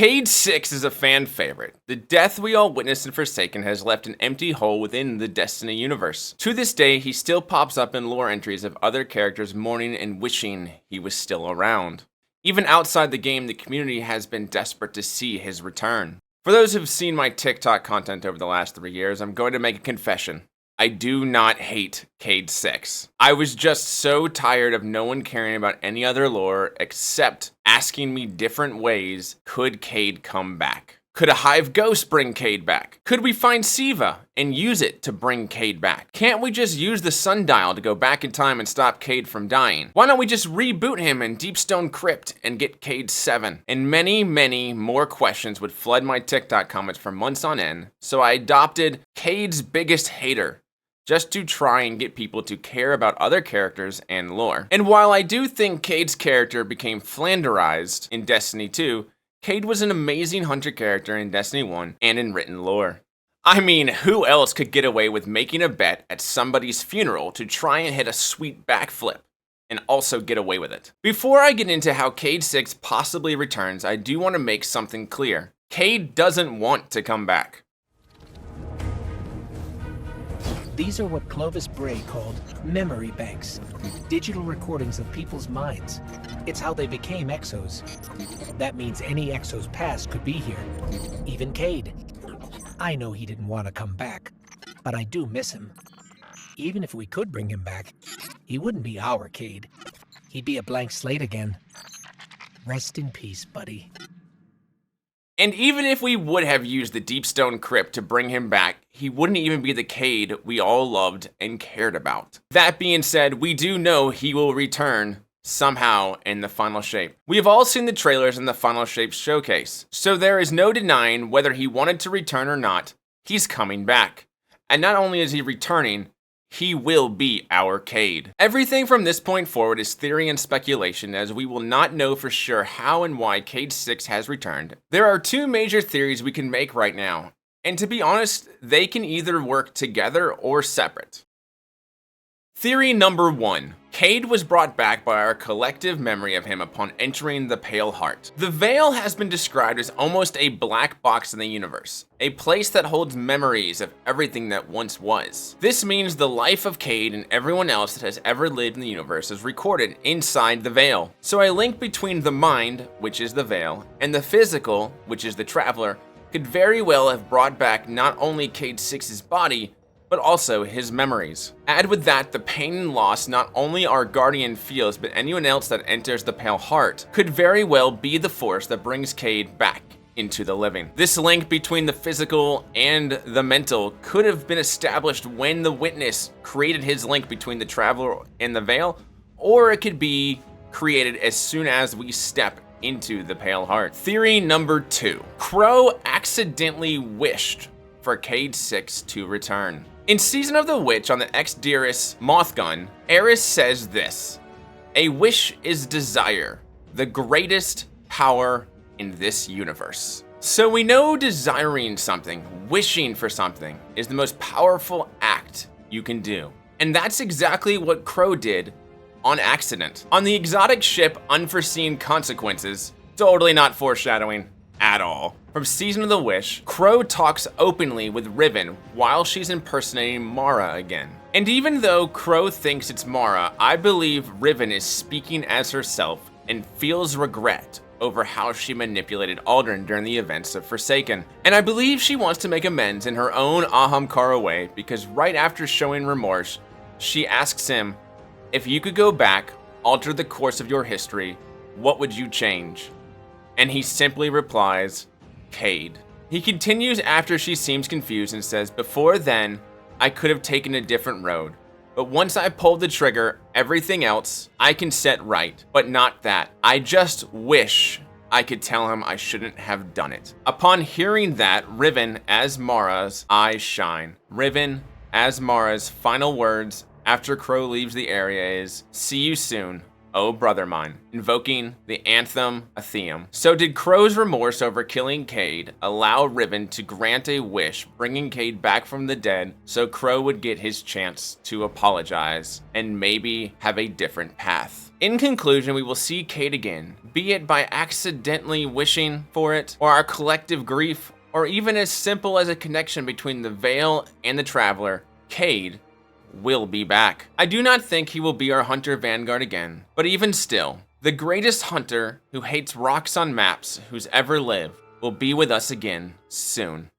Cayde-6 is a fan favorite. The death we all witnessed in Forsaken has left an empty hole within the Destiny universe. To this day, he still pops up in lore entries of other characters mourning and wishing he was still around. Even outside the game, the community has been desperate to see his return. For those who've seen my TikTok content over the last 3 years, I'm going to make a confession. I do not hate Cayde-6. I was just so tired of no one caring about any other lore except asking me different ways could Cayde come back. Could a Hive Ghost bring Cayde back? Could we find Siva and use it to bring Cayde back? Can't we just use the sundial to go back in time and stop Cayde from dying? Why don't we just reboot him in Deepstone Crypt and get Cayde-7? And many, many more questions would flood my TikTok comments for months on end, so I adopted Cayde's biggest hater, just to try and get people to care about other characters and lore. And while I do think Cayde's character became flanderized in Destiny 2, Cayde was an amazing hunter character in Destiny 1 and in written lore. I mean, who else could get away with making a bet at somebody's funeral to try and hit a sweet backflip and also get away with it? Before I get into how Cayde-6 possibly returns, I do want to make something clear. Cayde doesn't want to come back. These are what Clovis Bray called memory banks, digital recordings of people's minds. It's how they became Exos. That means any Exos past could be here, even Cayde. I know he didn't want to come back, but I do miss him. Even if we could bring him back, he wouldn't be our Cayde. He'd be a blank slate again. Rest in peace, buddy. And even if we would have used the Deepstone Crypt to bring him back, he wouldn't even be the Cayde we all loved and cared about. That being said, we do know he will return somehow in the Final Shape. We have all seen the trailers in the Final Shape showcase, so there is no denying whether he wanted to return or not, he's coming back. And not only is he returning, he will be our Cayde. Everything from this point forward is theory and speculation, as we will not know for sure how and why Cayde-6 has returned. There are two major theories we can make right now, and to be honest, they can either work together or separate. Theory number 1. Cayde was brought back by our collective memory of him upon entering the Pale Heart. The Veil has been described as almost a black box in the universe, a place that holds memories of everything that once was. This means the life of Cayde and everyone else that has ever lived in the universe is recorded inside the Veil. So a link between the mind, which is the Veil, and the physical, which is the Traveler, could very well have brought back not only Cayde-6's body, but also his memories. Add with that the pain and loss not only our Guardian feels, but anyone else that enters the Pale Heart could very well be the force that brings Cayde back into the living. This link between the physical and the mental could have been established when the Witness created his link between the Traveler and the Veil, or it could be created as soon as we step into the Pale Heart. Theory number 2. Crow accidentally wished for Cayde-6 to return. In Season of the Witch on the Exderis Mothgun, Eris says this: "A wish is desire, the greatest power in this universe." So we know desiring something, wishing for something, is the most powerful act you can do. And that's exactly what Crow did on accident. On the exotic ship Unforeseen Consequences, totally not foreshadowing at all. From Season of the Wish, Crow talks openly with Riven while she's impersonating Mara again. And even though Crow thinks it's Mara, I believe Riven is speaking as herself and feels regret over how she manipulated Aldrin during the events of Forsaken. And I believe she wants to make amends in her own Ahamkara way, because right after showing remorse, she asks him, "If you could go back, alter the course of your history, what would you change?" And he simply replies, "Cayde." He continues after she seems confused and says, "Before then, I could have taken a different road. But once I pulled the trigger, everything else I can set right. But not that. I just wish I could tell him I shouldn't have done it." Upon hearing that, Riven as Mara's eyes shine. Riven as Mara's final words after Crow leaves the area is, "See you soon, oh brother mine," invoking the anthem Atheum. So did Crow's remorse over killing Cayde allow Riven to grant a wish, bringing Cayde back from the dead so Crow would get his chance to apologize and maybe have a different path? In conclusion, we will see Cayde again, be it by accidentally wishing for it, or our collective grief, or even as simple as a connection between the Veil and the Traveler. Cayde will be back. I do not think he will be our hunter vanguard again, but even still, the greatest hunter who hates rocks on maps who's ever lived will be with us again soon.